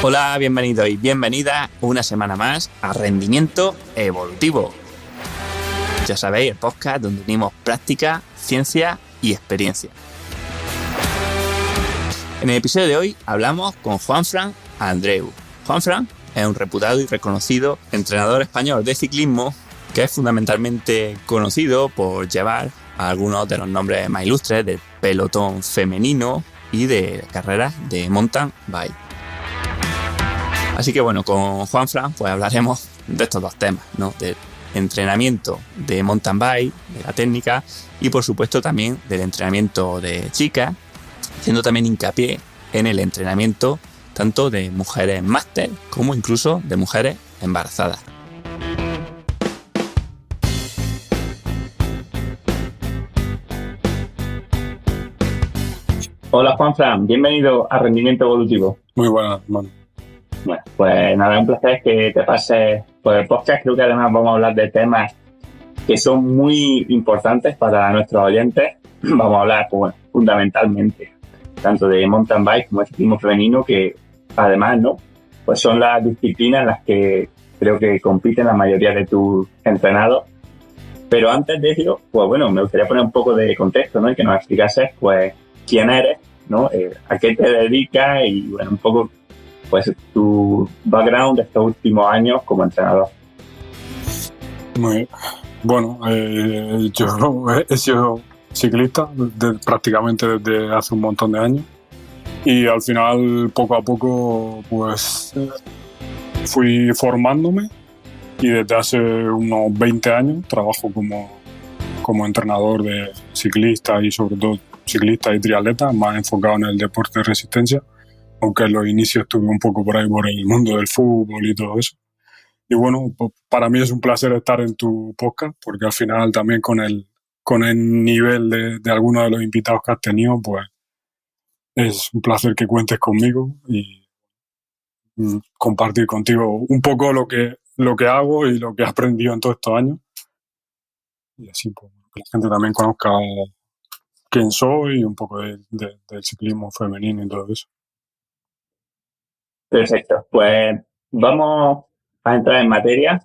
Hola, bienvenidos y bienvenidas una semana más a Rendimiento Evolutivo. Ya sabéis, el podcast donde unimos práctica, ciencia y experiencia. En el episodio de hoy hablamos con Juanfran Andreu. Juanfran es un reputado y reconocido entrenador español de ciclismo que es fundamentalmente conocido por llevar a algunos de los nombres más ilustres del pelotón femenino y de carreras de mountain bike. Así que bueno, con Juanfran pues hablaremos de estos dos temas, ¿no? Del entrenamiento de mountain bike, de la técnica y por supuesto también del entrenamiento de chicas, haciendo también hincapié en el entrenamiento tanto de mujeres máster como incluso de mujeres embarazadas. Hola Juanfran, bienvenido a Rendimiento Evolutivo. Muy buenas, hermano. Bueno, pues nada, un placer que te pases por el podcast. Creo que además vamos a hablar de temas que son muy importantes para nuestros oyentes. Vamos a hablar, pues, fundamentalmente, tanto de mountain bike como de ciclismo femenino, que además, ¿no? Pues son las disciplinas en las que creo que compiten la mayoría de tus entrenados. Pero antes de ello, pues bueno, me gustaría poner un poco de contexto, ¿no? Y que nos explicases, pues, quién eres, ¿no? A qué te dedicas y, bueno, un poco pues tu background de estos últimos años como entrenador. Muy bueno, yo he sido ciclista prácticamente desde hace un montón de años y al final poco a poco pues fui formándome y desde hace unos 20 años trabajo como entrenador de ciclistas y sobre todo ciclistas y triatletas, más enfocado en el deporte de resistencia, aunque en los inicios estuve un poco por ahí por el mundo del fútbol y todo eso. Y bueno, pues para mí es un placer estar en tu podcast, porque al final también con el nivel de algunos de los invitados que has tenido, pues es un placer que cuentes conmigo y compartir contigo un poco lo que hago y lo que he aprendido en todos estos años. Y así pues, que la gente también conozca quién soy y un poco del ciclismo femenino y todo eso. Perfecto, pues vamos a entrar en materia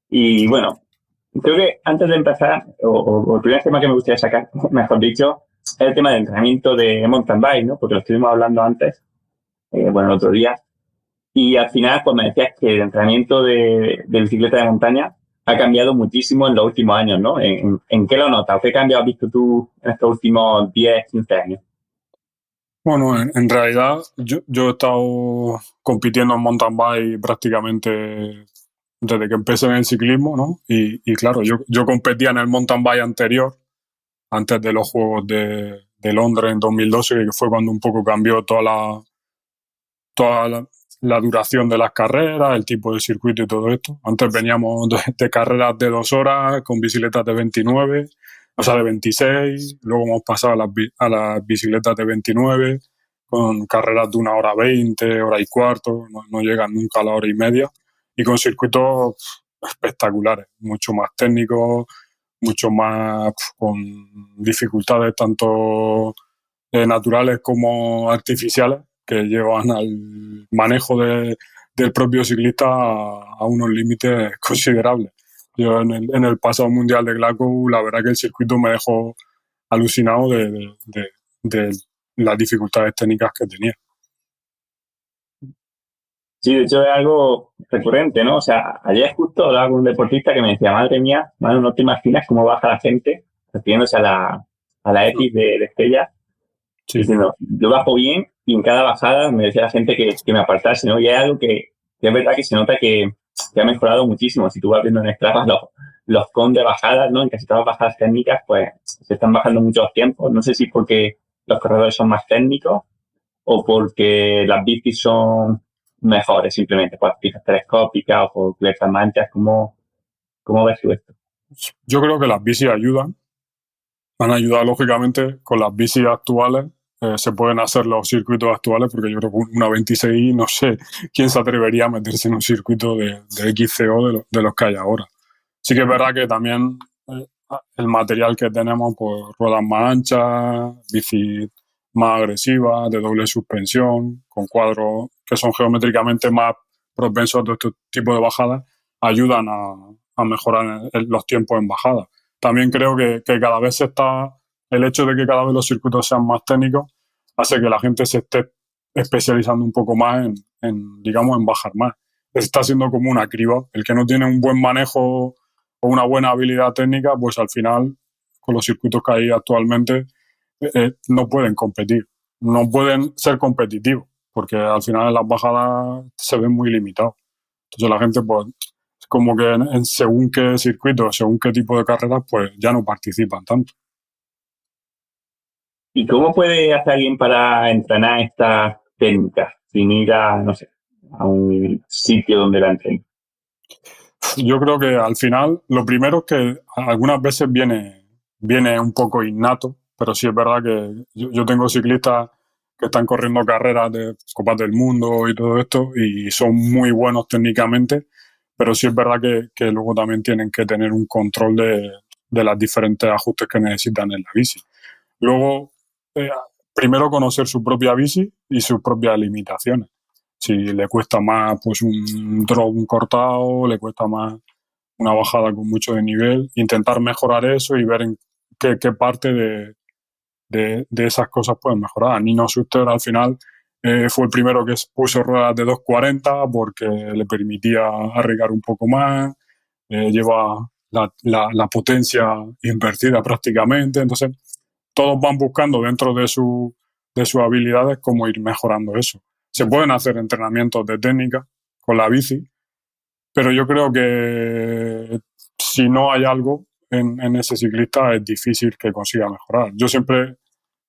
y bueno, creo que antes de empezar, o el primer tema que me gustaría sacar, mejor dicho, es el tema del entrenamiento de mountain bike, ¿no? Porque lo estuvimos hablando antes, bueno, el otro día, y al final pues me decías que el entrenamiento de bicicleta de montaña ha cambiado muchísimo en los últimos años, ¿no? ¿En qué lo notas? ¿Qué cambios has visto tú en estos últimos 10, 15 años? Bueno, en realidad yo he estado compitiendo en mountain bike prácticamente desde que empecé en el ciclismo, ¿no? Y claro, yo competía en el mountain bike anterior, antes de los Juegos de Londres en 2012, que fue cuando un poco cambió toda la duración de las carreras, el tipo de circuito y todo esto. Antes veníamos de carreras de 2 horas con bicicletas de 29, o sea, de 26. Luego hemos pasado a las bicicletas de 29 con carreras de 1 hora 20, hora y cuarto, no llegan nunca a la hora y media. Y con circuitos espectaculares, mucho más técnicos, mucho más con dificultades tanto naturales como artificiales, que llevan al manejo del propio ciclista a unos límites considerables. Yo en el pasado mundial de Glasgow, la verdad que el circuito me dejó alucinado de las dificultades técnicas que tenía. Sí, de hecho es algo recurrente, ¿no? O sea, ayer justo hablaba con un deportista que me decía, madre mía, mano, no te imaginas cómo baja la gente refiriéndose a la EPIC de Estella, Sí. diciendo, yo bajo bien y en cada bajada me decía la gente que me apartase, ¿no? Y es algo que es verdad que se nota que ha mejorado muchísimo. Si tú vas viendo en Strava los con de bajadas, ¿no? En casi todas las bajadas técnicas, pues se están bajando muchos tiempos. No sé si porque los corredores son más técnicos o porque las bicis son mejores, simplemente, pues pistas telescópicas o por cubiertas manchas. ¿Cómo ves tú esto? Yo creo que las bicis ayudan. Han ayudado, lógicamente, con las bicis actuales. Se pueden hacer los circuitos actuales, porque yo creo que una 26, no sé quién se atrevería a meterse en un circuito de XCO de los que hay ahora. Sí que es verdad que también el material que tenemos, pues ruedas más anchas, bicis más agresivas, de doble suspensión, con cuadros que son geométricamente más propensos a todo este tipo de bajadas, ayudan a mejorar los tiempos en bajada. También creo que cada vez el hecho de que cada vez los circuitos sean más técnicos hace que la gente se esté especializando un poco más digamos, en bajar más. Está siendo como una criba. El que no tiene un buen manejo o una buena habilidad técnica, pues al final, con los circuitos que hay actualmente, no pueden competir, no pueden ser competitivos, porque al final en las bajadas se ven muy limitados. Entonces la gente, pues, como que según qué circuito, según qué tipo de carreras, pues ya no participan tanto. ¿Y cómo puede hacer alguien para entrenar estas técnicas sin ir a, no sé, a un sitio donde la entrenen? Yo creo que al final lo primero es que algunas veces viene un poco innato, pero sí es verdad que yo tengo ciclistas que están corriendo carreras de Copas del Mundo y todo esto y son muy buenos técnicamente, pero sí es verdad que luego también tienen que tener un control de los diferentes ajustes que necesitan en la bici. Luego, eh, primero conocer su propia bici y sus propias limitaciones. Si le cuesta más pues un drop cortado, le cuesta más una bajada con mucho de nivel, intentar mejorar eso y ver en qué parte de esas cosas pueden mejorar. Nino Schuster al final fue el primero que puso ruedas de 240 porque le permitía arriesgar un poco más, lleva la potencia invertida prácticamente, entonces todos van buscando dentro de sus habilidades cómo ir mejorando eso. Se pueden hacer entrenamientos de técnica con la bici, pero yo creo que si no hay algo en ese ciclista es difícil que consiga mejorar. Yo siempre,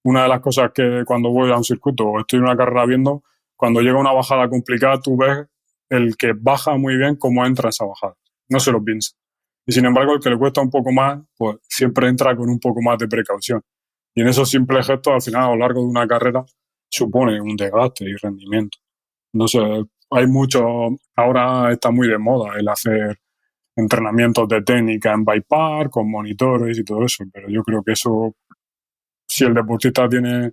una de las cosas que cuando voy a un circuito o estoy en una carrera viendo, cuando llega una bajada complicada, tú ves el que baja muy bien cómo entra esa bajada. No se lo piensa. Y sin embargo, el que le cuesta un poco más, pues siempre entra con un poco más de precaución. Y en esos simples gestos, al final, a lo largo de una carrera, supone un desgaste y rendimiento. No sé, hay mucho, ahora está muy de moda el hacer entrenamientos de técnica en bike park, con monitores y todo eso, pero yo creo que eso, si el deportista tiene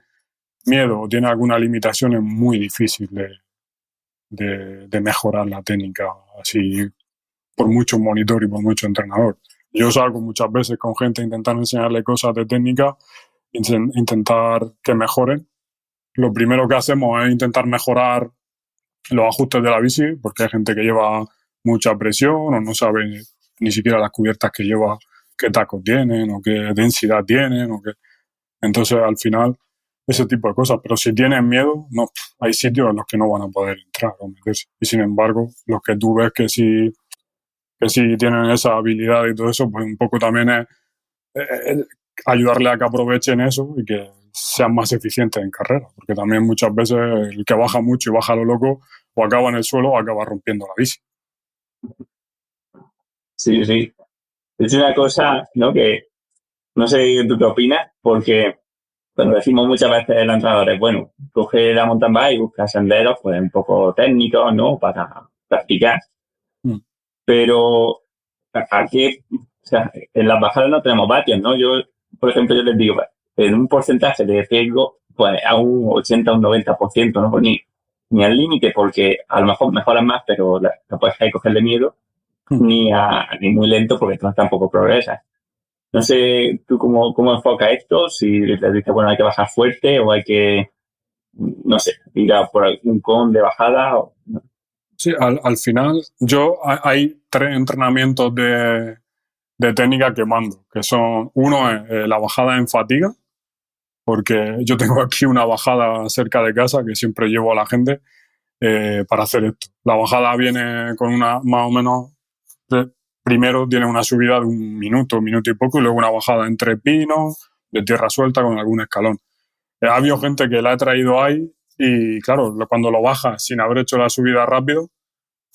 miedo o tiene alguna limitación, es muy difícil de mejorar la técnica así por mucho monitor y por mucho entrenador. Yo salgo muchas veces con gente a intentar enseñarle cosas de técnica, intentar que mejoren. Lo primero que hacemos es intentar mejorar los ajustes de la bici, porque hay gente que lleva mucha presión o no sabe ni siquiera las cubiertas que lleva, qué tacos tienen o qué densidad tienen. Entonces, al final, ese tipo de cosas. Pero si tienen miedo, no, hay sitios en los que no van a poder entrar o meterse. Y sin embargo, los que tú ves que sí tienen esa habilidad y todo eso, pues un poco también es ayudarle a que aprovechen eso y que sean más eficientes en carrera, porque también muchas veces el que baja mucho y baja a lo loco o acaba en el suelo o acaba rompiendo la bici. Sí, sí. Es una cosa, ¿no? Que no sé tú qué opinas, porque cuando decimos muchas veces a los entrenadores, bueno, coge la mountain bike y busca senderos, pues un poco técnicos, ¿no? Para practicar. Mm. Pero aquí, o sea, en las bajadas no tenemos vatios, ¿no? Yo, por ejemplo, yo les digo, en un porcentaje de riesgo, pues a un 80 o un 90%, ¿no? Pues ni al límite, porque a lo mejor mejoran más, pero la puedes cogerle miedo, Mm. ni muy lento, porque entonces tampoco progresas. No sé tú cómo enfocas esto, si les dices, bueno, hay que bajar fuerte o hay que, no sé, ir a por algún con de bajada. No. Sí, al final hay tres entrenamientos de técnica que mando, que son, uno es la bajada en fatiga, porque yo tengo aquí una bajada cerca de casa que siempre llevo a la gente para hacer esto. La bajada viene con una más o menos, primero tiene una subida de un minuto y poco, y luego una bajada entre pinos, de tierra suelta con algún escalón. Ha habido gente que la ha traído ahí y claro, cuando lo baja sin haber hecho la subida rápido,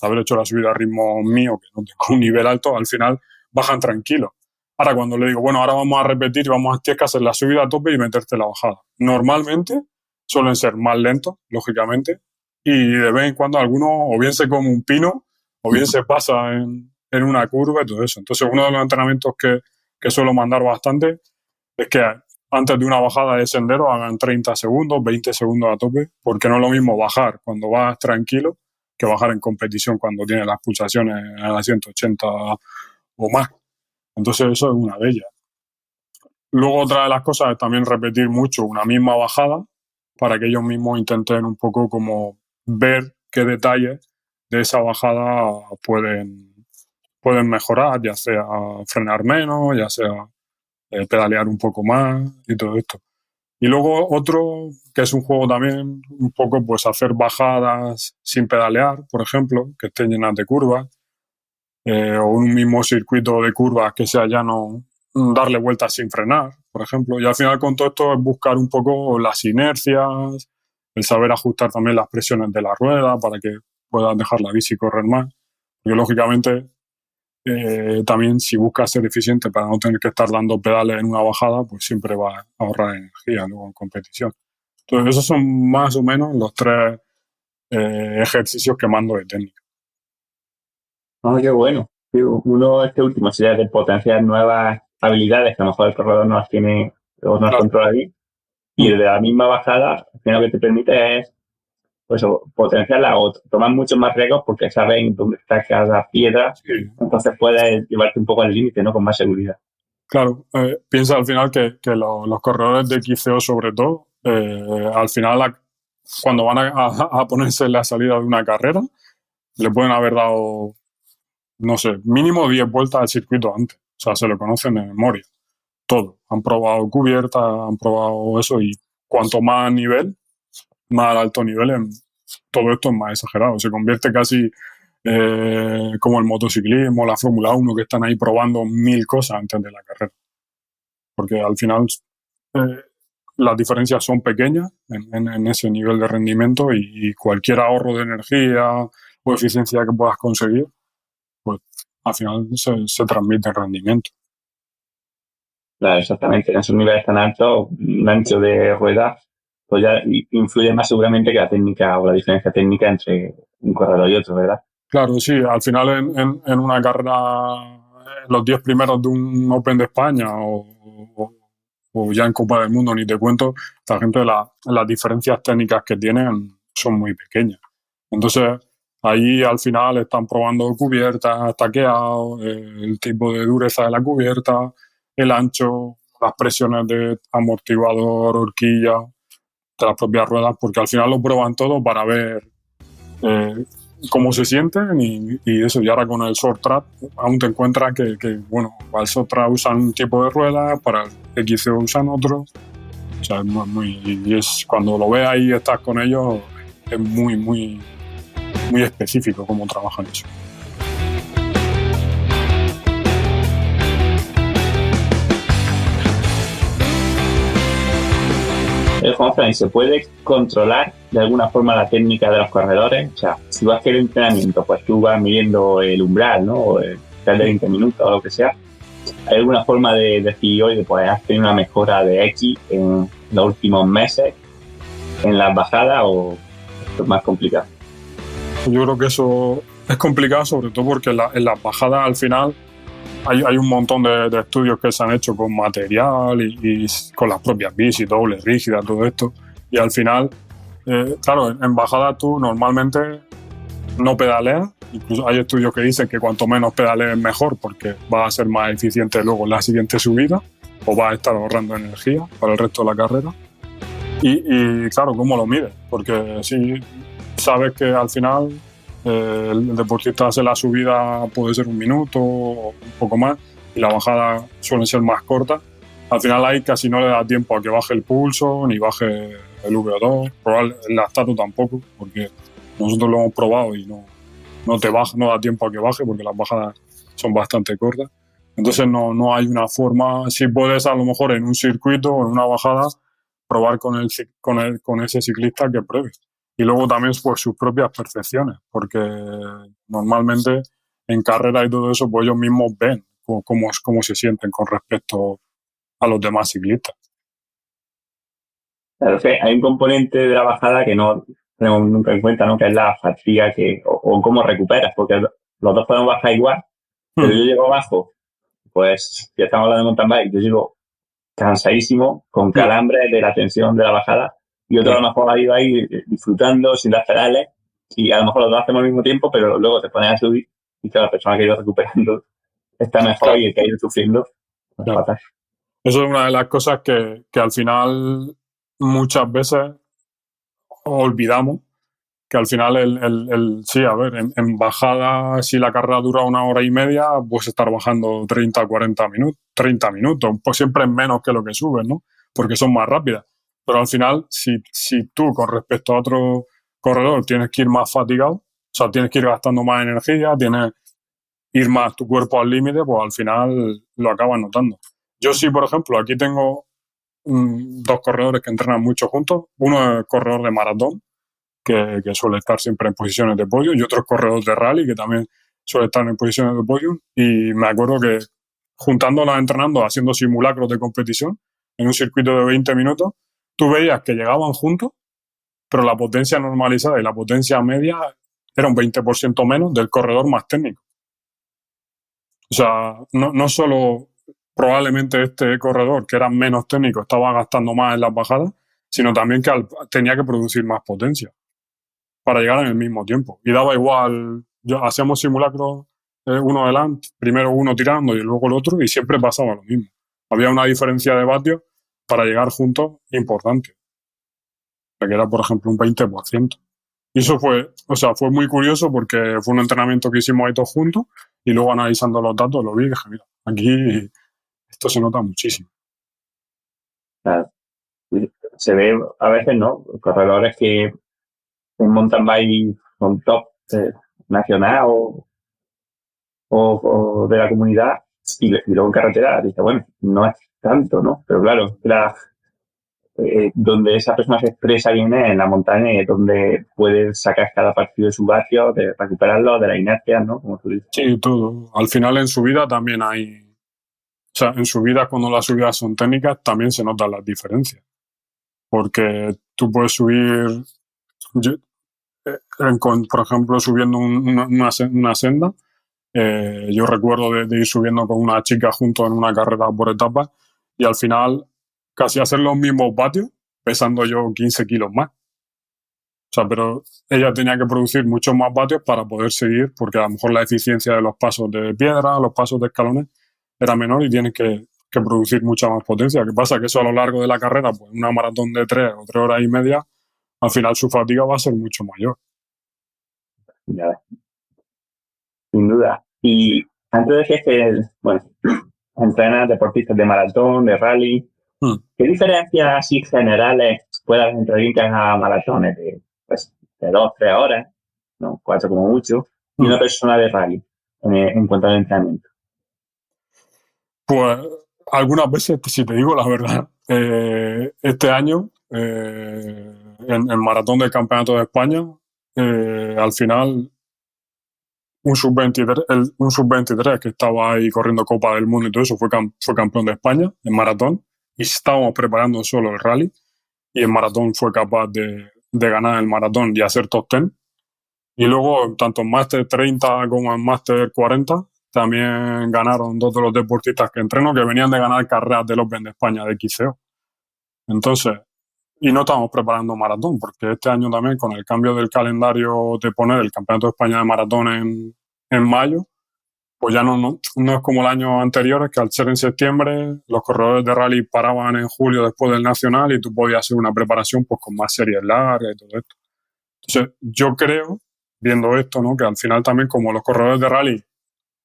haber hecho la subida a ritmo mío, que no tengo un nivel alto, al final bajan tranquilos. Ahora cuando le digo, bueno, ahora vamos a repetir y vamos a hacer la subida a tope y meterte la bajada. Normalmente suelen ser más lentos, lógicamente, y de vez en cuando alguno o bien se come un pino o bien se pasa en una curva y todo eso. Entonces uno de los entrenamientos que suelo mandar bastante es que antes de una bajada de sendero hagan 30 segundos, 20 segundos a tope, porque no es lo mismo bajar cuando vas tranquilo que bajar en competición cuando tienes las pulsaciones a las 180 o más. Entonces eso es una de ellas. Luego otra de las cosas es también repetir mucho una misma bajada para que ellos mismos intenten un poco como ver qué detalles de esa bajada pueden mejorar, ya sea frenar menos, ya sea pedalear un poco más y todo esto. Y luego otro, que es un juego también, un poco pues hacer bajadas sin pedalear, por ejemplo, que estén llenas de curvas, o un mismo circuito de curvas que sea llano, darle vueltas sin frenar, por ejemplo. Y al final con todo esto es buscar un poco las inercias, el saber ajustar también las presiones de la rueda para que puedas dejar la bici correr más. Porque lógicamente también si buscas ser eficiente para no tener que estar dando pedales en una bajada, pues siempre va a ahorrar energía luego en competición. Entonces esos son más o menos los tres ejercicios que mando de técnica. Oh, qué bueno. Sí, uno, este último, sería de potenciar nuevas habilidades que a lo mejor el corredor no las tiene o no las Claro. controla bien. Y el de la misma bajada, al final lo que te permite es pues, potenciarla o tomar muchos más riesgos porque saben dónde está cada piedra. Sí. Entonces puedes llevarte un poco al límite, ¿no? Con más seguridad. Claro, piensa al final que los corredores de XCO sobre todo, al final cuando van a ponerse en la salida de una carrera, le pueden haber dado, no sé, mínimo 10 vueltas al circuito antes. O sea, se lo conocen de memoria. Todo. Han probado cubierta, han probado eso y cuanto más nivel, más alto nivel, todo esto es más exagerado. Se convierte casi como el motociclismo, la Fórmula 1, que están ahí probando 1000 cosas antes de la carrera. Porque al final eh, las diferencias son pequeñas en ese nivel de rendimiento y cualquier ahorro de energía o eficiencia que puedas conseguir, pues al final se transmite en rendimiento. Claro, exactamente. En esos niveles tan altos, un ancho de rueda, pues ya influye más seguramente que la técnica o la diferencia técnica entre un corredor y otro, ¿verdad? Claro, sí, al final en una carrera, los 10 primeros de un Open de España o ya en Copa del Mundo, ni te cuento, esta gente las diferencias técnicas que tienen son muy pequeñas. Entonces, ahí al final están probando cubiertas, taqueados, el tipo de dureza de la cubierta, el ancho, las presiones de amortiguador, horquilla, de las propias ruedas, porque al final lo prueban todo para ver eh, cómo se sienten y eso. Y ahora con el short track aún te encuentras que bueno, para el short track usan un tipo de rueda, para el XCO usan otro. O sea, es y es, cuando lo ves ahí y estás con ellos, es muy específico cómo trabajan eso. Juanfran, ¿se puede controlar de alguna forma la técnica de los corredores? O sea, si vas a hacer entrenamiento, pues tú vas midiendo el umbral, ¿no? O el de 20 minutos o lo que sea. ¿Hay alguna forma de decir, oye, pues has tenido una mejora de X en los últimos meses en las bajadas o es más complicado? Yo creo que eso es complicado, sobre todo porque en las bajadas al final hay un montón de estudios que se han hecho con material y con las propias bicis, doble rígida, todo esto. Y al final, claro, en bajada tú normalmente no pedaleas. Incluso hay estudios que dicen que cuanto menos pedalees mejor porque vas a ser más eficiente luego en la siguiente subida o vas a estar ahorrando energía para el resto de la carrera. Y claro, ¿cómo lo mides? Porque si sabes que al final el deportista hace la subida, puede ser un minuto o un poco más, y la bajada suele ser más corta. Al final ahí casi no le da tiempo a que baje el pulso, ni baje el VO2, probablemente el lactato tampoco, porque nosotros lo hemos probado y no te baja, no da tiempo a que baje porque las bajadas son bastante cortas. Entonces no hay una forma, si puedes a lo mejor en un circuito o en una bajada, probar con ese ciclista que pruebe. Y luego también por sus propias percepciones, porque normalmente en carrera y todo eso, pues ellos mismos ven cómo se sienten con respecto a los demás ciclistas. Claro, que hay un componente de la bajada que no tenemos nunca en cuenta, ¿no? Que es la fatiga o cómo recuperas, porque los dos podemos bajar igual, pero yo llego abajo, pues ya estamos hablando de mountain bike, yo llego cansadísimo, con calambres de la tensión de la bajada, y otro a lo mejor ha ido ahí disfrutando sin dar pedales, y a lo mejor los dos hacemos al mismo tiempo, pero luego te pones a subir y que la persona que ha ido recuperando está mejor y el que ha ido sufriendo es fatal. Eso es una de las cosas que al final muchas veces olvidamos, que al final sí, a ver, en bajada, si la carrera dura 1 hora y media, puedes estar bajando 30 minutos, 30 minutos, pues siempre es menos que lo que subes, ¿no? Porque son más rápidas. Pero al final, si tú con respecto a otro corredor tienes que ir más fatigado, o sea, tienes que ir gastando más energía, tienes ir más tu cuerpo al límite, pues al final lo acabas notando. Yo sí, por ejemplo, aquí tengo dos corredores que entrenan mucho juntos. Uno es corredor de maratón, que suele estar siempre en posiciones de podio, y otro es corredor de rally, que también suele estar en posiciones de podio. Y me acuerdo que juntándolas entrenando, haciendo simulacros de competición, en un circuito de 20 minutos, tú veías que llegaban juntos, pero la potencia normalizada y la potencia media era un 20% menos del corredor más técnico. O sea, no solo probablemente este corredor, que era menos técnico, estaba gastando más en las bajadas, sino también que tenía que producir más potencia para llegar en el mismo tiempo. Y daba igual, hacíamos simulacros uno delante, primero uno tirando y luego el otro, y siempre pasaba lo mismo. Había una diferencia de vatios para llegar juntos importante, que era, por ejemplo, un 20%. Y eso fue muy curioso porque fue un entrenamiento que hicimos ahí todos juntos, y luego analizando los datos lo vi y dije, mira, aquí esto se nota muchísimo. Claro. Se ve a veces, ¿no? Corredores que en mountain bike son top nacional o de la comunidad, y luego en carretera dice, bueno, no es tanto, ¿no? Pero claro, donde esa persona se expresa bien es en la montaña, y es donde puede sacar cada partido de su vatio, de recuperarlo, de la inercia, ¿no? Como tú dices. Sí, todo. Al final en subida también hay... O sea, en subidas, cuando las subidas son técnicas, también se notan las diferencias. Porque tú puedes subir, por ejemplo, subiendo una senda. Yo recuerdo de ir subiendo con una chica juntos en una carrera por etapas, y al final casi hacer los mismos vatios, pesando yo 15 kilos más. O sea, pero ella tenía que producir muchos más vatios para poder seguir, porque a lo mejor la eficiencia de los pasos de piedra, los pasos de escalones, era menor, y tienes que producir mucha más potencia. ¿Qué pasa? Que eso a lo largo de la carrera, pues una maratón de 3 o 3 horas y media, al final su fatiga va a ser mucho mayor. Ya, sin duda. Y antes decías que, bueno, entrenas deportistas de maratón, de rally. ¿Qué diferencias así generales puede haber entre alguien que haga maratones de, pues, de 2, 3 horas, ¿no? 4 como mucho, y una persona de rally en cuanto al entrenamiento? Pues algunas veces, si te digo la verdad, este año, en maratón del Campeonato de España, al final un sub-23 que estaba ahí corriendo Copa del Mundo y todo eso, fue campeón de España en maratón, y estábamos preparando solo el rally, y en maratón fue capaz de ganar el maratón y hacer top 10. Y luego, tanto en Máster 30 como en Máster 40, también ganaron dos de los deportistas que entreno, que venían de ganar carreras del Open de España de XCO. Entonces, y no estamos preparando maratón, porque este año también, con el cambio del calendario de poner el Campeonato de España de Maratón en mayo, pues ya no es como el año anterior, que al ser en septiembre, los corredores de rally paraban en julio después del Nacional, y tú podías hacer una preparación pues con más series largas y todo esto. Entonces, yo creo, viendo esto, ¿no?, que al final también, como los corredores de rally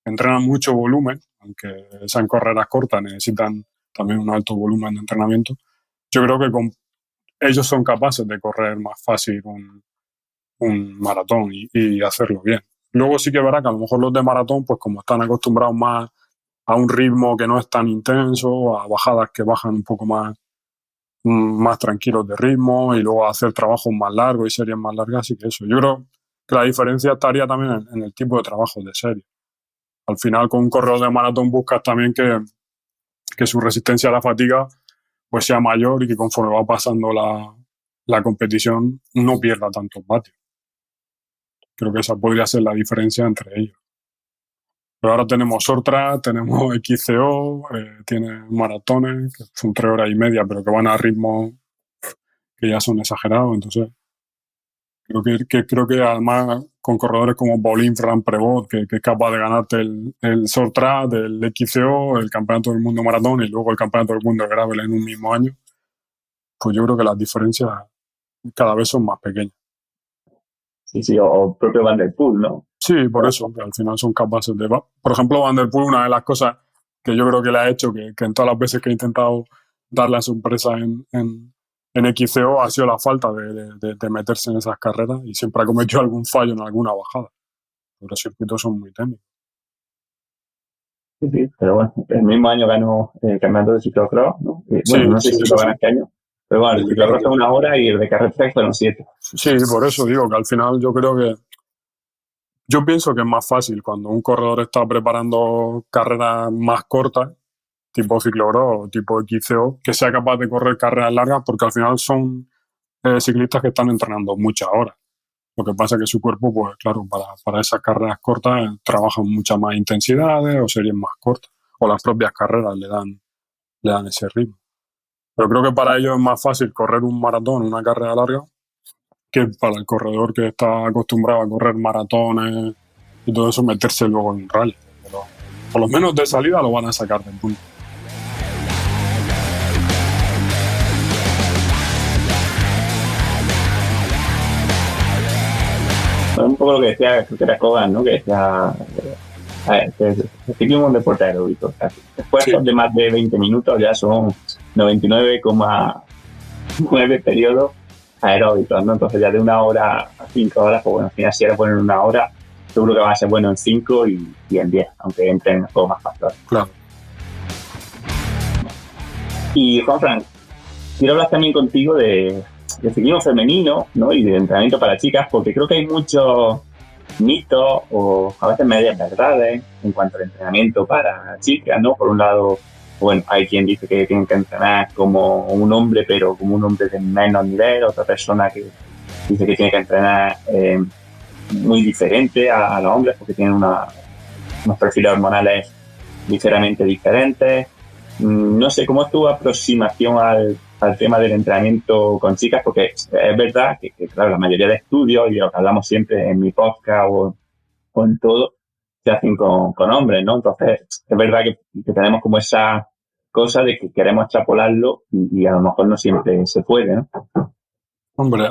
entrenan mucho volumen, aunque sean carreras cortas, necesitan también un alto volumen de entrenamiento, yo creo que ellos son capaces de correr más fácil un maratón y hacerlo bien. Luego sí que verá que a lo mejor los de maratón, pues como están acostumbrados más a un ritmo que no es tan intenso, a bajadas que bajan un poco más tranquilos de ritmo, y luego a hacer trabajos más largos y series más largas, así que eso. Yo creo que la diferencia estaría también en el tipo de trabajo de serie. Al final, con un corredor de maratón buscas también que su resistencia a la fatiga pues sea mayor, y que conforme va pasando la competición no pierda tantos vatios. Creo que esa podría ser la diferencia entre ellos. Pero ahora tenemos short track, tenemos XCO, tiene maratones, que son 3 horas y media, pero que van a ritmos que ya son exagerados. Entonces, creo que además con corredores como Paulin Ferran Prevot, que es capaz de ganarte el short track, del XCO, el campeonato del mundo maratón y luego el campeonato del mundo de gravel en un mismo año, pues yo creo que las diferencias cada vez son más pequeñas. Sí, o propio Van der Poel, ¿no? Sí, por eso, que al final son capaces de... Por ejemplo, Van der Poel, una de las cosas que yo creo que le ha hecho, que en todas las veces que he intentado darle a su empresa en XCO, ha sido la falta de meterse en esas carreras y siempre ha cometido algún fallo en alguna bajada. Los circuitos son muy técnicos. Sí, pero bueno, el mismo año ganó el campeonato de ciclocross, ¿no? Sí, bueno, no sé si lo gana este año, pero bueno, el ciclocross fue 1 hora y el de carretera fueron 7. Sí, por eso digo que al final yo pienso que es más fácil cuando un corredor está preparando carreras más cortas, tipo ciclocross o tipo XCO, que sea capaz de correr carreras largas, porque al final son ciclistas que están entrenando muchas horas. Lo que pasa es que su cuerpo, pues claro, para esas carreras cortas trabajan muchas más intensidades o series más cortas, o las propias carreras le dan ese ritmo. Pero creo que para ellos es más fácil correr un maratón, una carrera larga, que para el corredor que está acostumbrado a correr maratones y todo eso, meterse luego en un rally. Pero por lo menos de salida lo van a sacar del punto. Bueno, un poco lo que decía, creo que era Kogan, ¿no? Que decía, el ciclismo es un deporte aeróbico. Esfuerzos de más de 20 minutos ya son 99,9 periodos aeróbicos, ¿no? Entonces ya de 1 hora a 5 horas, pues bueno, al final si eres bueno en 1 hora, seguro que van a ser bueno en 5 y en 10, aunque entren en juegos más factores. Claro. Y Juanfran, quiero hablar también contigo de ciclismo femenino, ¿no? Y de entrenamiento para chicas, porque creo que hay muchos mitos o a veces medias verdades en cuanto al entrenamiento para chicas, ¿no? Por un lado, bueno, hay quien dice que tienen que entrenar como un hombre, pero como un hombre de menos nivel, otra persona que dice que tiene que entrenar muy diferente a los hombres porque tienen unos perfiles hormonales ligeramente diferentes. No sé, ¿cómo es tu aproximación al tema del entrenamiento con chicas? Porque es verdad que claro, la mayoría de estudios, y lo que hablamos siempre en mi podcast o en todo, se hacen con hombres, ¿no? Entonces, es verdad que tenemos como esa cosa de que queremos extrapolarlo y a lo mejor no siempre se puede, ¿no? Hombre,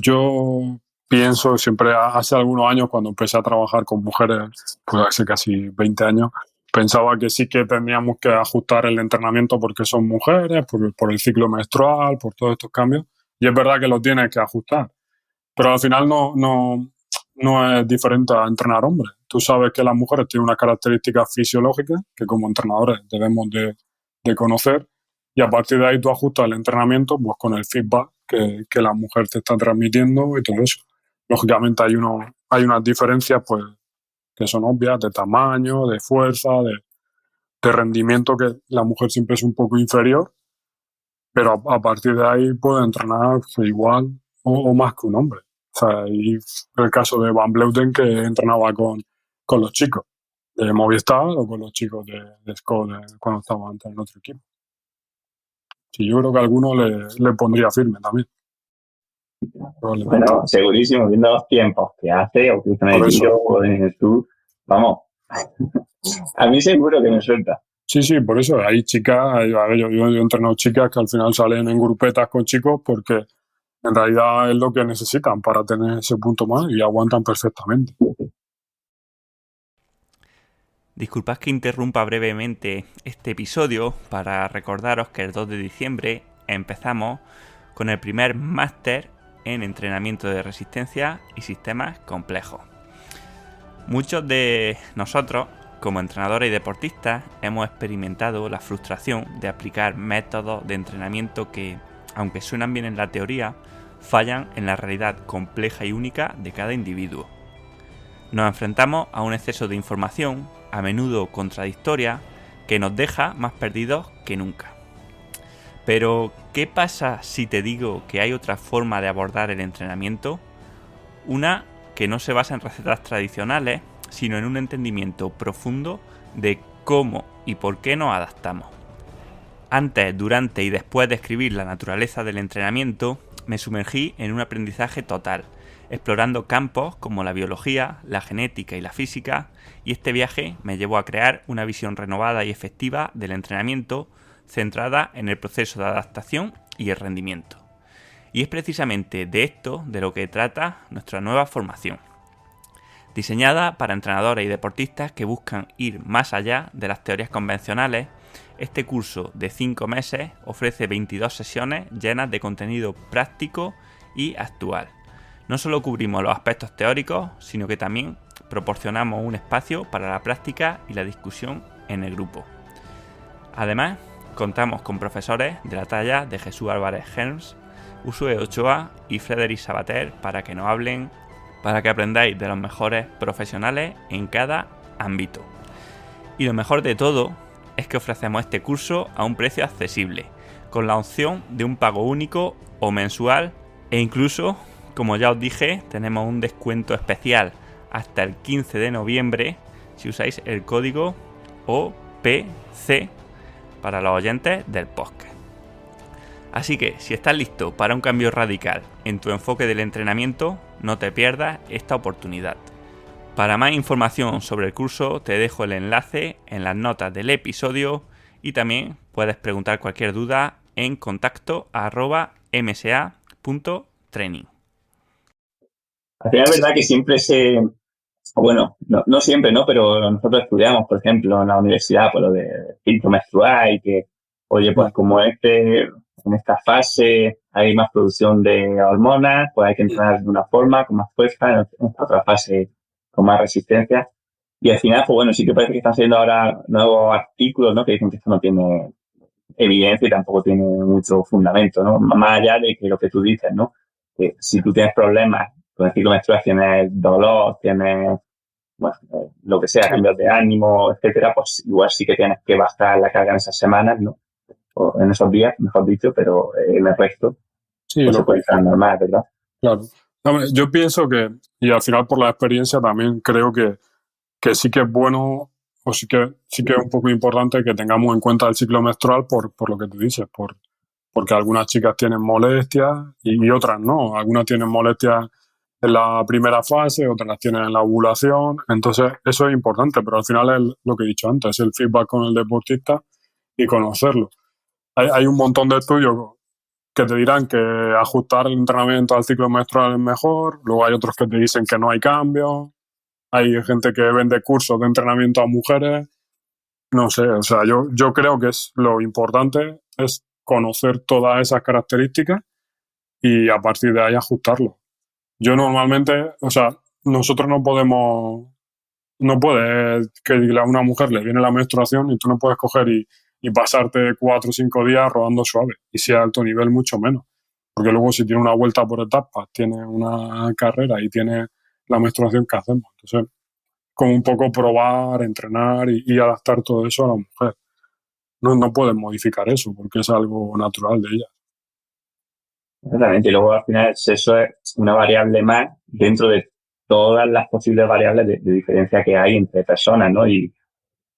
yo pienso siempre, hace algunos años cuando empecé a trabajar con mujeres, pues hace casi 20 años, pensaba que sí que teníamos que ajustar el entrenamiento porque son mujeres, por el ciclo menstrual, por todos estos cambios. Y es verdad que lo tienes que ajustar. Pero al final no es diferente a entrenar hombres. Tú sabes que las mujeres tienen unas características fisiológicas que como entrenadores debemos de conocer. Y a partir de ahí tú ajustas el entrenamiento pues con el feedback que la mujer te está transmitiendo y todo eso. Lógicamente hay unas diferencias pues que son obvias de tamaño, de fuerza, de rendimiento, que la mujer siempre es un poco inferior, pero a partir de ahí puede entrenar igual o más que un hombre. O sea, y el caso de Van Vleuten, que entrenaba con los chicos de Movistar o con los chicos de Skoda cuando estaba antes en otro equipo. Sí, yo creo que a alguno le pondría firme también. Bueno, segurísimo, viendo los tiempos que hace, o que en el Giro o en el Tour, vamos, a mí seguro que me suelta. Sí, por eso hay chicas, yo he entrenado chicas que al final salen en grupetas con chicos porque en realidad es lo que necesitan para tener ese punto más y aguantan perfectamente. Disculpad que interrumpa brevemente este episodio para recordaros que el 2 de diciembre empezamos con el primer máster en entrenamiento de resistencia y sistemas complejos. Muchos de nosotros, como entrenadores y deportistas, hemos experimentado la frustración de aplicar métodos de entrenamiento que, aunque suenan bien en la teoría, fallan en la realidad compleja y única de cada individuo. Nos enfrentamos a un exceso de información, a menudo contradictoria, que nos deja más perdidos que nunca. Pero, ¿qué pasa si te digo que hay otra forma de abordar el entrenamiento? Una que no se basa en recetas tradicionales, sino en un entendimiento profundo de cómo y por qué nos adaptamos. Antes, durante y después de escribir la naturaleza del entrenamiento, me sumergí en un aprendizaje total, explorando campos como la biología, la genética y la física, y este viaje me llevó a crear una visión renovada y efectiva del entrenamiento centrada en el proceso de adaptación y el rendimiento. Y es precisamente de esto de lo que trata nuestra nueva formación, diseñada para entrenadores y deportistas que buscan ir más allá de las teorías convencionales. Este curso de 5 meses ofrece 22 sesiones llenas de contenido práctico y actual. No solo cubrimos los aspectos teóricos, sino que también proporcionamos un espacio para la práctica y la discusión en el grupo. Además, contamos con profesores de la talla de Jesús Álvarez Herms, Usue Ochoa y Frederic Sabater para que nos hablen, para que aprendáis de los mejores profesionales en cada ámbito. Y lo mejor de todo es que ofrecemos este curso a un precio accesible, con la opción de un pago único o mensual, e incluso, como ya os dije, tenemos un descuento especial hasta el 15 de noviembre si usáis el código OPC para los oyentes del podcast. Así que, si estás listo para un cambio radical en tu enfoque del entrenamiento, no te pierdas esta oportunidad. Para más información sobre el curso te dejo el enlace en las notas del episodio y también puedes preguntar cualquier duda en contacto@msa.training. Al final es verdad que siempre bueno, no siempre, ¿no? Pero nosotros estudiamos, por ejemplo, en la universidad, por lo de ciclo menstrual y que, oye, pues como en esta fase hay más producción de hormonas, pues hay que entrenar de una forma, con más fuerza, en esta otra fase con más resistencia. Y al final, pues bueno, sí que parece que están saliendo ahora nuevos artículos, ¿no? Que dicen que esto no tiene evidencia y tampoco tiene mucho fundamento, ¿no? Más allá de que lo que tú dices, ¿no? Que si tú tienes problemas con el ciclo menstrual, tienes dolor, tienes, bueno, lo que sea, cambios de ánimo, etcétera, pues igual sí que tienes que bajar la carga en esas semanas, ¿no? O en esos días, mejor dicho, pero en el resto, Sí, pues se puede estar normal, ¿verdad? claro. No, yo pienso que, y al final por la experiencia también creo que sí que es bueno, o sí que es un poco importante que tengamos en cuenta el ciclo menstrual por lo que tú dices, porque algunas chicas tienen molestias y otras no. Algunas tienen molestias en la primera fase, otras las tienen en la ovulación. Entonces, eso es importante, pero al final es lo que he dicho antes, el feedback con el deportista y conocerlo. Hay un montón de estudios que te dirán que ajustar el entrenamiento al ciclo menstrual es mejor, luego hay otros que te dicen que no hay cambio, hay gente que vende cursos de entrenamiento a mujeres, no sé, o sea, yo creo que lo importante es conocer todas esas características y a partir de ahí ajustarlo. Yo normalmente, o sea, nosotros no puedes que a una mujer le viene la menstruación y tú no puedes coger y pasarte 4 o 5 días rodando suave, y si es alto nivel mucho menos, porque luego si tiene una vuelta por etapas, tiene una carrera y tiene la menstruación que hacemos. Entonces, como un poco probar, entrenar y adaptar todo eso a la mujer. No pueden modificar eso porque es algo natural de ella. Exactamente, y luego al final eso es una variable más dentro de todas las posibles variables de diferencia que hay entre personas, ¿no? Y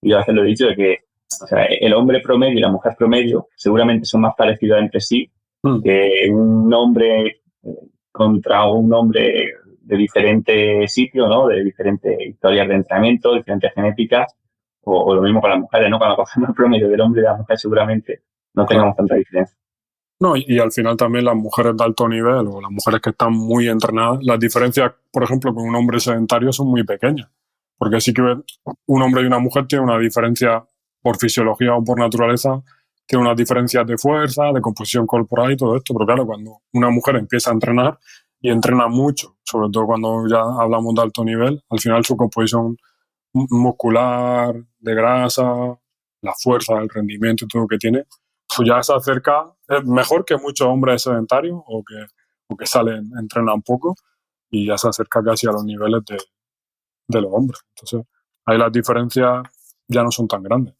yo a veces lo he dicho de que, o sea, el hombre promedio y la mujer promedio seguramente son más parecidos entre sí que un hombre contra un hombre de diferente sitio, ¿no? De diferentes historias de entrenamiento, diferentes genéticas, o lo mismo con las mujeres, ¿no? Cuando cogemos el promedio del hombre y de la mujer seguramente no tengamos tanta diferencia. No, y al final también las mujeres de alto nivel o las mujeres que están muy entrenadas, las diferencias, por ejemplo, con un hombre sedentario son muy pequeñas. Porque sí que un hombre y una mujer tienen una diferencia por fisiología o por naturaleza, tienen unas diferencias de fuerza, de composición corporal y todo esto. Pero claro, cuando una mujer empieza a entrenar y entrena mucho, sobre todo cuando ya hablamos de alto nivel, al final su composición muscular, de grasa, la fuerza, el rendimiento y todo lo que tiene, pues ya se acerca, es mejor que muchos hombres sedentarios o que salen, entrenan poco y ya se acerca casi a los niveles de los hombres. Entonces, ahí las diferencias ya no son tan grandes.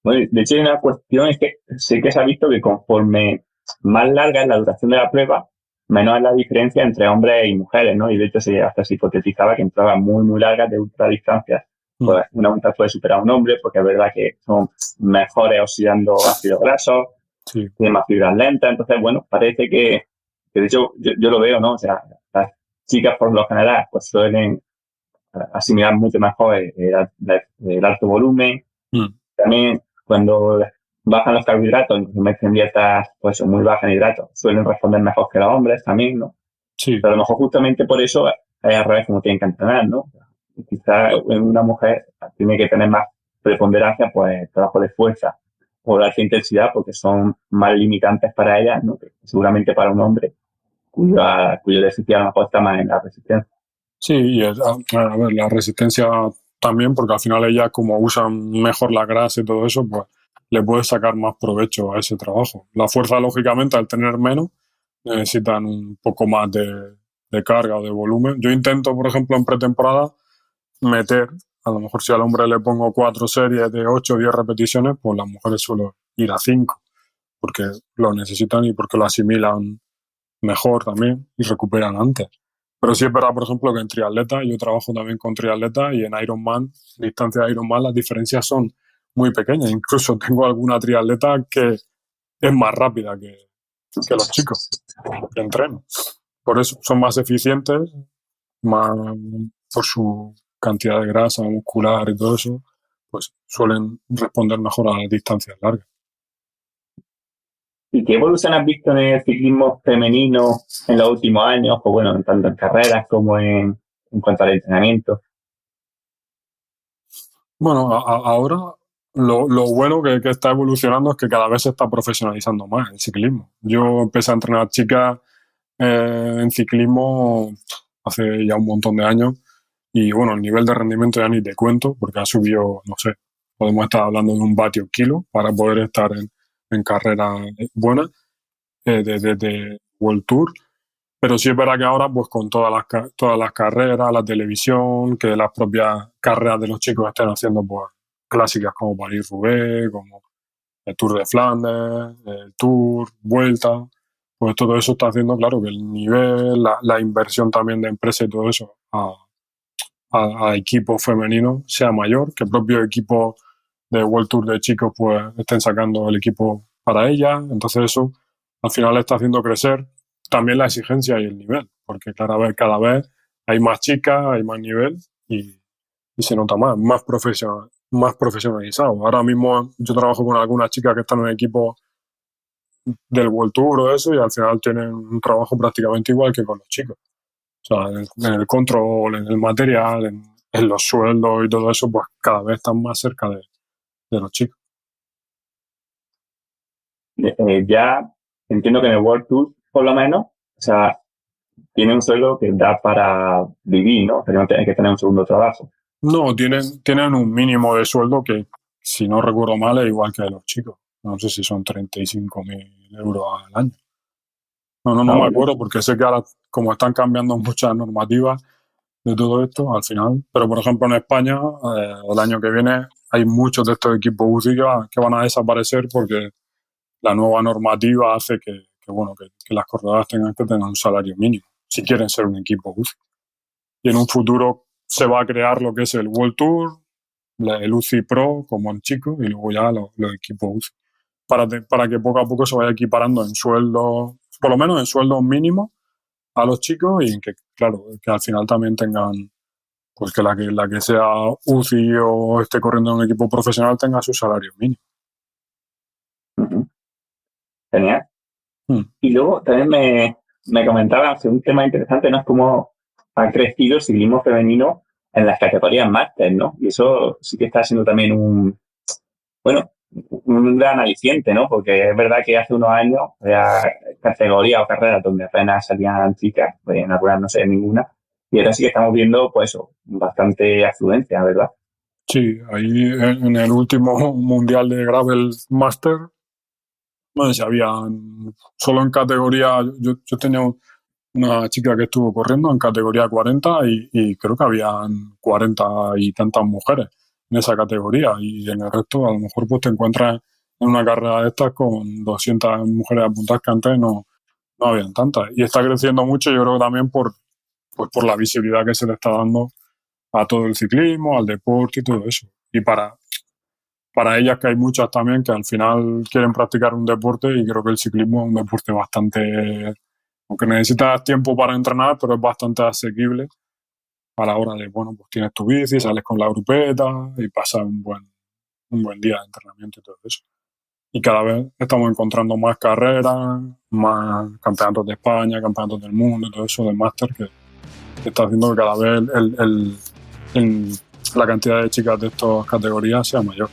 Bueno, de hecho, hay una cuestión, es que sé que se ha visto que conforme más larga es la duración de la prueba, menor es la diferencia entre hombres y mujeres, ¿no? Y de hecho hasta se hipotetizaba que en pruebas muy, muy largas de ultradistancias, pues una mujer puede superar a un hombre, porque es verdad que son mejores oxidando ácidos grasos, Sí. tienen más fibras lentas, entonces, bueno, parece que de hecho yo lo veo, ¿no? O sea, las chicas por lo general pues suelen asimilar mucho mejor el alto volumen. También cuando bajan los carbohidratos, incluso meten dietas pues muy bajas en hidratos, suelen responder mejor que los hombres también, ¿no? Sí. Pero a lo mejor justamente por eso es al revés como tienen que entrenar, ¿no? Quizás en una mujer tiene que tener más preponderancia, pues trabajo de fuerza o de alta intensidad, porque son más limitantes para ellas, ¿no? Que seguramente para un hombre cuyo déficit a lo mejor está más en la resistencia. Sí, y a ver, la resistencia también, porque al final ellas como usan mejor la grasa y todo eso, pues le puedes sacar más provecho a ese trabajo. La fuerza, lógicamente, al tener menos, necesitan un poco más de carga o de volumen. Yo intento, por ejemplo, en pretemporada meter, a lo mejor si al hombre le pongo 4 series de 8 o 10 repeticiones, pues las mujeres suelen ir a 5, porque lo necesitan y porque lo asimilan mejor también y recuperan antes. Pero sí es verdad, por ejemplo, que en triatleta, yo trabajo también con triatleta y en Ironman, distancia de Ironman, las diferencias son muy pequeñas. Incluso tengo alguna triatleta que es más rápida que los chicos que entreno. Por eso son más eficientes, más por su cantidad de grasa muscular y todo eso, pues suelen responder mejor a las distancias largas. ¿Y qué evolución has visto en el ciclismo femenino en los últimos años? Pues bueno, tanto en carreras como en cuanto al entrenamiento. Bueno, ahora lo bueno que está evolucionando es que cada vez se está profesionalizando más el ciclismo. Yo empecé a entrenar chicas en ciclismo hace ya un montón de años y bueno, el nivel de rendimiento ya ni te cuento porque ha subido, no sé, podemos estar hablando de 1 vatio kilo para poder estar en carreras buenas de World Tour. Pero sí es verdad que ahora, pues con todas las carreras, la televisión, que las propias carreras de los chicos estén haciendo pues clásicas como París-Roubaix, como el Tour de Flandes, el Tour, Vuelta, pues todo eso está haciendo, claro, que el nivel, la inversión también de empresas y todo eso a equipos femeninos sea mayor, que propios equipos de World Tour de chicos pues estén sacando el equipo para ellas. Entonces eso al final está haciendo crecer también la exigencia y el nivel, porque cada vez hay más chicas, hay más nivel y se nota más profesionalizado. Ahora mismo yo trabajo con algunas chicas que están en equipos del World Tour o eso y al final tienen un trabajo prácticamente igual que con los chicos. O sea, en el control, en el material, en los sueldos y todo eso, pues cada vez están más cerca de los chicos. Ya entiendo que en el World Tour, por lo menos, o sea, tiene un sueldo que da para vivir, ¿no? Pero no tiene que tener un segundo trabajo. No, tienen un mínimo de sueldo que, si no recuerdo mal, es igual que de los chicos. No sé si son 35.000 euros al año. No me acuerdo porque sé que ahora, como están cambiando muchas normativas de todo esto, al final. Pero, por ejemplo, en España, el año que viene, hay muchos de estos equipos UCI que van a desaparecer porque la nueva normativa hace que las corredoras tengan que tener un salario mínimo si quieren ser un equipo UCI. Y en un futuro se va a crear lo que es el World Tour, el UCI Pro como en chicos y luego ya los equipos UCI. Para que poco a poco se vaya equiparando en sueldos, por lo menos en sueldos mínimos a los chicos y que, claro, que al final también tengan, pues que la que sea UCI o esté corriendo en un equipo profesional tenga su salario mínimo. Uh-huh. Genial. Hmm. Y luego también me comentaban, un tema interesante, ¿no? Es cómo ha crecido el ciclismo femenino en las categorías máster, ¿no? Y eso sí que está siendo también un gran aliciente, ¿no? Porque es verdad que hace unos años había categorías o carreras donde apenas salían chicas, pues en algunas no sé ninguna, y ahora sí que estamos viendo, pues eso, bastante afluencia, ¿verdad? Sí, ahí en el último mundial de Gravel Master, no sé si habían, solo en categoría, yo tenía una chica que estuvo corriendo en categoría 40 y creo que habían 40 y tantas mujeres en esa categoría y en el resto a lo mejor pues te encuentras en una carrera de estas con 200 mujeres apuntadas que antes no no habían tantas. Y está creciendo mucho, yo creo que también pues por la visibilidad que se le está dando a todo el ciclismo, al deporte y todo eso. Y para ellas, que hay muchas también que al final quieren practicar un deporte, y creo que el ciclismo es un deporte bastante, aunque necesitas tiempo para entrenar, pero es bastante asequible a la hora de, bueno, pues tienes tu bici, sales con la grupeta y pasas un buen día de entrenamiento y todo eso. Y cada vez estamos encontrando más carreras, más campeonatos de España, campeonatos del mundo y todo eso de máster, que está haciendo que cada vez la cantidad de chicas de estas categorías sea mayor.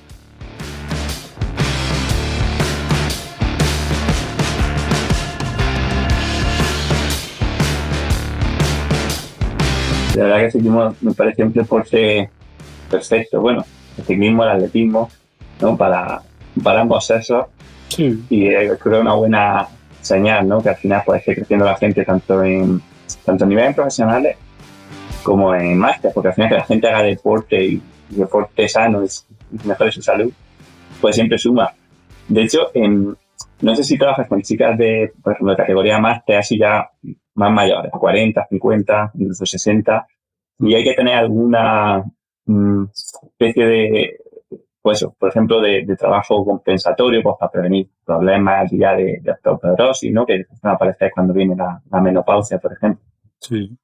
La verdad que el ciclismo me parece un deporte perfecto. Bueno, el ciclismo, el atletismo, ¿no? Para ambos sexos. Sí. Y creo que es una buena señal, ¿no? Que al final puede ir creciendo la gente tanto a niveles profesionales como en máster, porque al final que la gente haga deporte y deporte sano y mejore su salud, pues siempre suma. De hecho, no sé si trabajas con chicas de, por ejemplo, de categoría máster, así ya más mayores, 40, 50, incluso 60, y hay que tener alguna especie de, pues por ejemplo, de trabajo compensatorio, pues para prevenir problemas ya de osteoporosis, ¿no? Que van a aparecer cuando viene la menopausia, por ejemplo. Sí.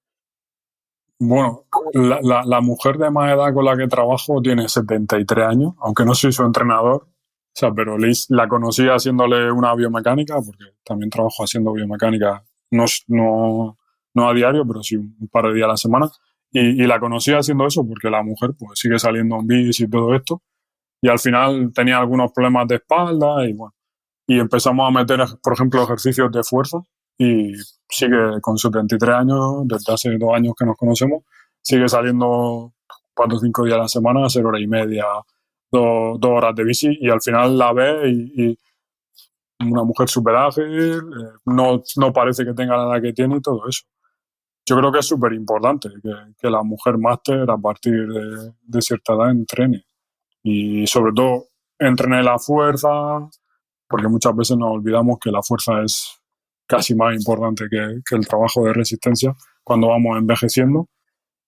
Bueno, la mujer de más edad con la que trabajo tiene 73 años, aunque no soy su entrenador. O sea, pero la conocí haciéndole una biomecánica, porque también trabajo haciendo biomecánica, no a diario, pero sí un par de días a la semana. Y la conocí haciendo eso porque la mujer pues sigue saliendo en bici y todo esto. Y al final tenía algunos problemas de espalda y bueno. Y empezamos a meter, por ejemplo, ejercicios de fuerza, y sigue con 73 años, desde hace 2 años que nos conocemos, sigue saliendo 4 o 5 días a la semana, a hacer hora y media, 2 horas de bici, y al final la ves y una mujer súper ágil, no parece que tenga la edad que tiene y todo eso. Yo creo que es súper importante que la mujer máster a partir de cierta edad entrene, y sobre todo entrene la fuerza, porque muchas veces nos olvidamos que la fuerza es casi más importante que el trabajo de resistencia cuando vamos envejeciendo.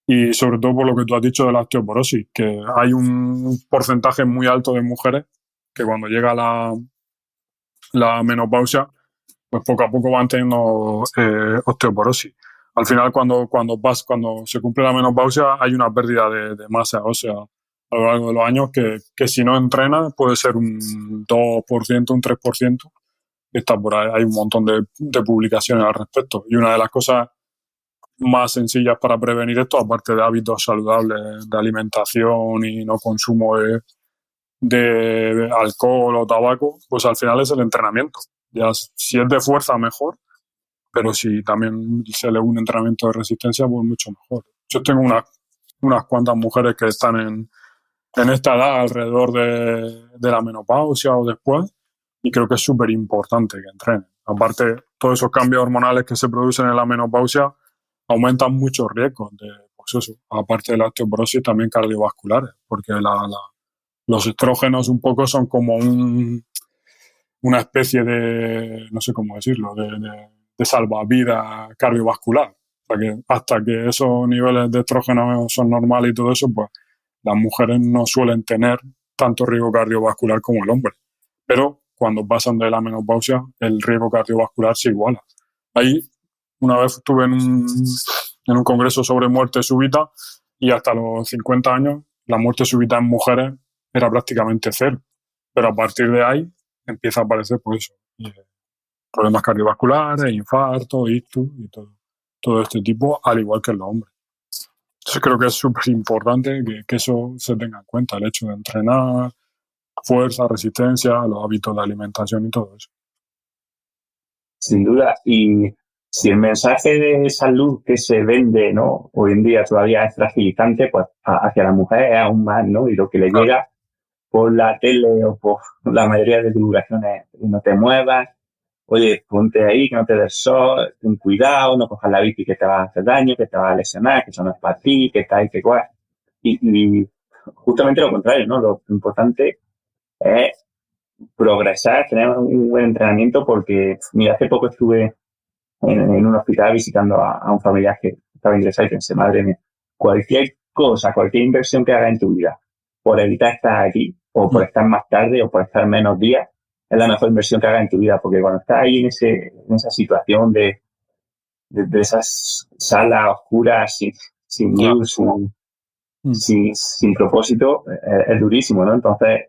Y sobre todo por lo que tú has dicho de la osteoporosis, que hay un porcentaje muy alto de mujeres que cuando llega la menopausia, pues poco a poco van teniendo osteoporosis. Al final, cuando se cumple la menopausia, hay una pérdida de masa ósea a lo largo de los años que si no entrena puede ser un 2%, un 3%. Está por ahí, hay un montón de publicaciones al respecto. Y una de las cosas más sencillas para prevenir esto, aparte de hábitos saludables de alimentación y no consumo de alcohol o tabaco, pues al final es el entrenamiento. Ya si es de fuerza, mejor, pero si también se le une un entrenamiento de resistencia, pues mucho mejor. Yo tengo unas cuantas mujeres que están en esta edad, alrededor de la menopausia o después, y creo que es súper importante que entrenen. Aparte, todos esos cambios hormonales que se producen en la menopausia aumentan muchos riesgos de, pues eso, aparte de la osteoporosis, también cardiovasculares, porque los estrógenos un poco son como una especie de, no sé cómo decirlo, de salvavidas cardiovascular. O sea que hasta que esos niveles de estrógenos son normales y todo eso, pues las mujeres no suelen tener tanto riesgo cardiovascular como el hombre. Pero cuando pasan de la menopausia, el riesgo cardiovascular se iguala. Ahí, una vez estuve en un congreso sobre muerte súbita, y hasta los 50 años la muerte súbita en mujeres era prácticamente cero. Pero a partir de ahí empieza a aparecer pues eso, problemas cardiovasculares, infarto, ictus y todo este tipo, al igual que en los hombres. Entonces creo que es súper importante que eso se tenga en cuenta, el hecho de entrenar, fuerza, resistencia, los hábitos de alimentación y todo eso. Sin duda. Y si el mensaje de salud que se vende, ¿no? Hoy en día todavía es fragilizante, pues hacia la mujer es aún más, ¿no? Y lo que le llega por la tele o por la mayoría de divulgaciones, no te muevas, oye, ponte ahí, que no te des sol, ten cuidado, no cojas la bici que te va a hacer daño, que te va a lesionar, que eso no es para ti, que tal, que cual. Y justamente lo contrario, ¿no? Lo importante es progresar, tener un buen entrenamiento, porque, mira, hace poco estuve en un hospital visitando a un familiar que estaba ingresado y pensé, madre mía, cualquier cosa, cualquier inversión que hagas en tu vida por evitar estar aquí, o por estar más tarde, o por estar menos días, es la mejor inversión que hagas en tu vida, porque cuando estás ahí en esa situación de esas salas oscuras, sin luz, sin propósito, es durísimo, ¿no? Entonces,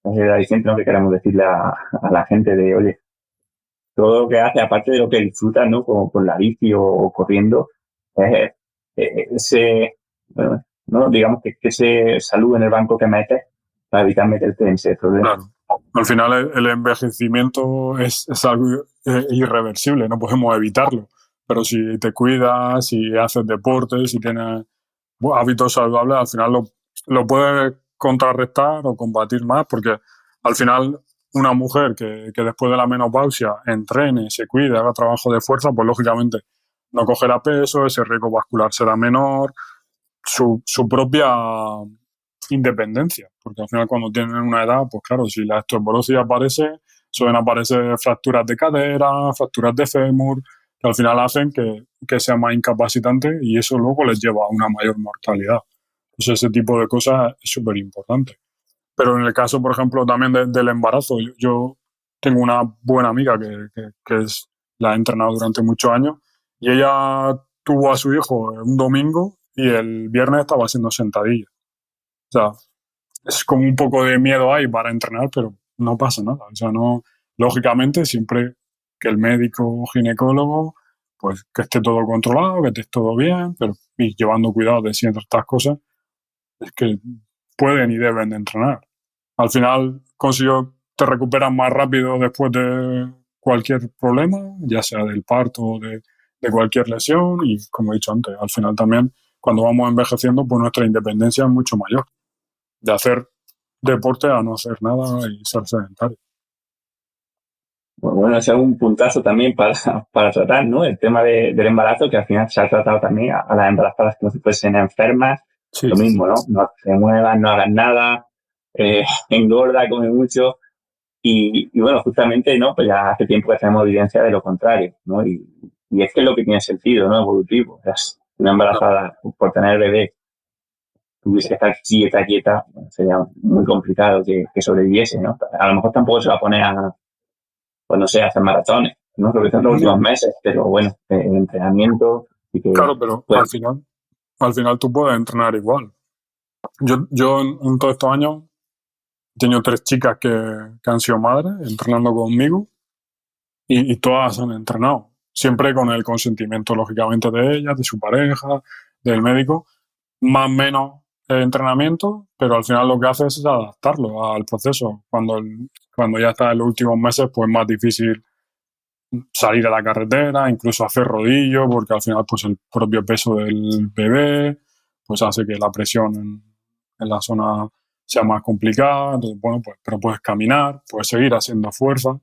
es el aliciente, ¿no?, que queremos decirle a la gente de, oye, todo lo que hace, aparte de lo que disfrutas, ¿no?, con la bici o corriendo, es ese, bueno, ¿no?, digamos que ese salud en el banco que metes para evitar meterte en ese problema. Claro. Al final el envejecimiento es algo irreversible, no podemos evitarlo. Pero si te cuidas, si haces deporte, si tienes hábitos saludables, al final lo puedes contrarrestar o combatir más, porque al final una mujer que después de la menopausia entrene, se cuide, haga trabajo de fuerza, pues lógicamente no cogerá peso, ese riesgo vascular será menor, su propia independencia, porque al final cuando tienen una edad, pues claro, si la osteoporosis aparece, suelen aparecer fracturas de cadera, fracturas de fémur, que al final hacen que sea más incapacitante y eso luego les lleva a una mayor mortalidad. Entonces ese tipo de cosas es súper importante. Pero en el caso, por ejemplo, también del embarazo, yo tengo una buena amiga que la he entrenado durante muchos años y ella tuvo a su hijo un domingo y el viernes estaba haciendo sentadillas. O sea, es como un poco de miedo ahí para entrenar, pero no pasa nada. O sea, no, lógicamente, siempre que el médico o ginecólogo, pues que esté todo controlado, que esté todo bien, pero y llevando cuidado de ciertas cosas, es que pueden y deben de entrenar. Al final, te recuperas más rápido después de cualquier problema, ya sea del parto o de cualquier lesión, y como he dicho antes, al final también, cuando vamos envejeciendo, pues nuestra independencia es mucho mayor de hacer deporte a no hacer nada y ser sedentario. Bueno, ese es un puntazo también para tratar, ¿no?, el tema del embarazo, que al final se ha tratado también a las embarazadas como si fuesen enfermas. Sí. Lo mismo, ¿no? No se muevan, no hagan nada, engorda, come mucho. Y bueno, justamente, ¿no?, pues ya hace tiempo que tenemos evidencia de lo contrario, ¿no? Y es que es lo que tiene sentido, ¿no?, evolutivo. O sea, una embarazada, por tener bebé, tuviese que estar quieta, sería muy complicado que sobreviviese, ¿no? A lo mejor tampoco se va a poner pues no sé, a hacer maratones, ¿no?, sobre todo en los últimos meses, pero bueno, el entrenamiento sí que... Claro, pero pues, al final tú puedes entrenar igual. Yo en todos estos años he tenido 3 chicas que han sido madres entrenando conmigo y todas han entrenado. Siempre con el consentimiento, lógicamente, de ellas, de su pareja, del médico. Más o menos entrenamiento, pero al final lo que hace es adaptarlo al proceso. Cuando ya está en los últimos meses, pues es más difícil salir a la carretera, incluso hacer rodillo, porque al final pues el propio peso del bebé pues hace que la presión en la zona sea más complicada. Entonces, bueno, pues, pero puedes caminar, puedes seguir haciendo fuerza.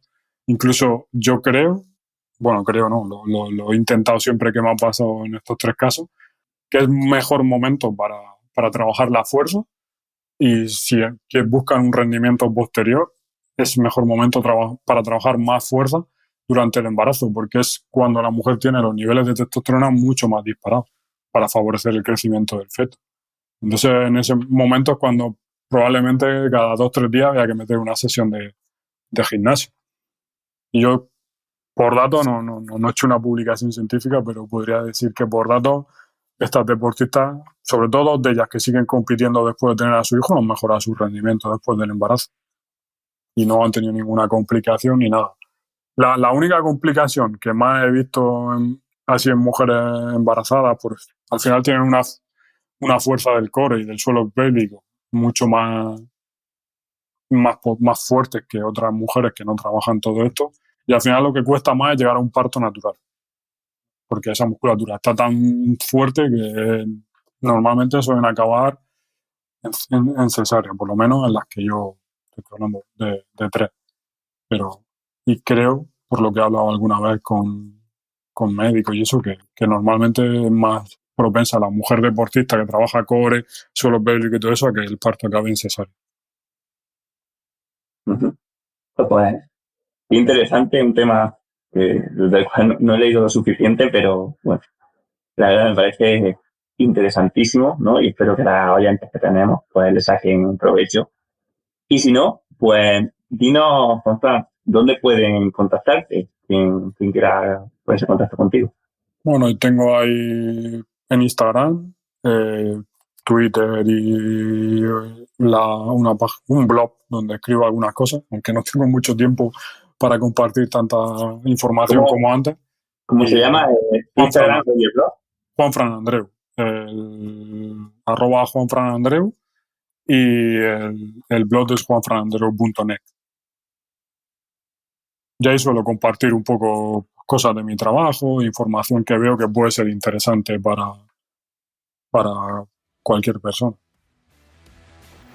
Incluso yo creo no, lo he intentado siempre que me ha pasado en estos 3 casos, que es mejor momento para trabajar la fuerza, y si que buscan un rendimiento posterior, es mejor momento para trabajar más fuerza durante el embarazo, porque es cuando la mujer tiene los niveles de testosterona mucho más disparados para favorecer el crecimiento del feto. Entonces, en ese momento es cuando probablemente cada 2 o 3 días había que meter una sesión de gimnasio. Y yo, por datos, no he hecho una publicación científica, pero podría decir que por datos, estas deportistas, sobre todo de ellas que siguen compitiendo después de tener a su hijo, han mejorado su rendimiento después del embarazo. Y no han tenido ninguna complicación ni nada. La única complicación que más he visto así en mujeres embarazadas, pues al final tienen una fuerza del core y del suelo pélvico mucho más fuertes que otras mujeres que no trabajan todo esto. Y al final lo que cuesta más es llegar a un parto natural, porque esa musculatura está tan fuerte que normalmente suelen acabar en cesárea, por lo menos en las que yo estoy hablando de 3. Y creo, por lo que he hablado alguna vez con médicos y eso, que normalmente es más propensa a la mujer deportista que trabaja core, suelo pélvico y todo eso, a que el parto acabe en cesárea. pues, interesante, un tema del cual no he leído lo suficiente, pero bueno, la verdad me parece interesantísimo, ¿no? Y espero que las oyentes que tenemos pues le saquen provecho. Y si no, pues dinos, Juanfran, ¿dónde pueden contactarte? Quien quiera ponerse en contacto contigo. Bueno, y tengo ahí en Instagram, Twitter y un blog donde escribo algunas cosas, aunque no tengo mucho tiempo para compartir tanta información como antes. ¿Cómo se llama? Instagram y el blog. Juanfran Andreu. @ Juanfran Andreu y el blog es juanfranandreu.net. Y ahí suelo compartir un poco cosas de mi trabajo, información que veo que puede ser interesante para cualquier persona.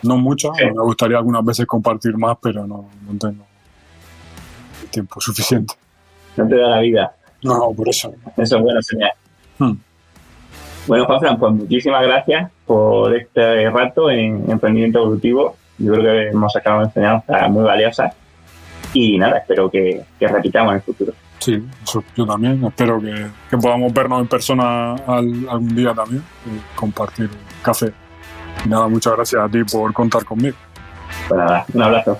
No mucha, sí. Me gustaría algunas veces compartir más, pero no tengo tiempo suficiente. No te da la vida. No, por eso. Eso es bueno señal. Bueno, Juanfran, pues muchísimas gracias por este rato en Emprendimiento Evolutivo. Yo creo que hemos sacado enseñanzas muy valiosas. Y nada, espero que repitamos en el futuro. Sí, eso, yo también. Espero que podamos vernos en persona algún día también y compartir café. Y nada, muchas gracias a ti por contar conmigo. Pues nada, un abrazo.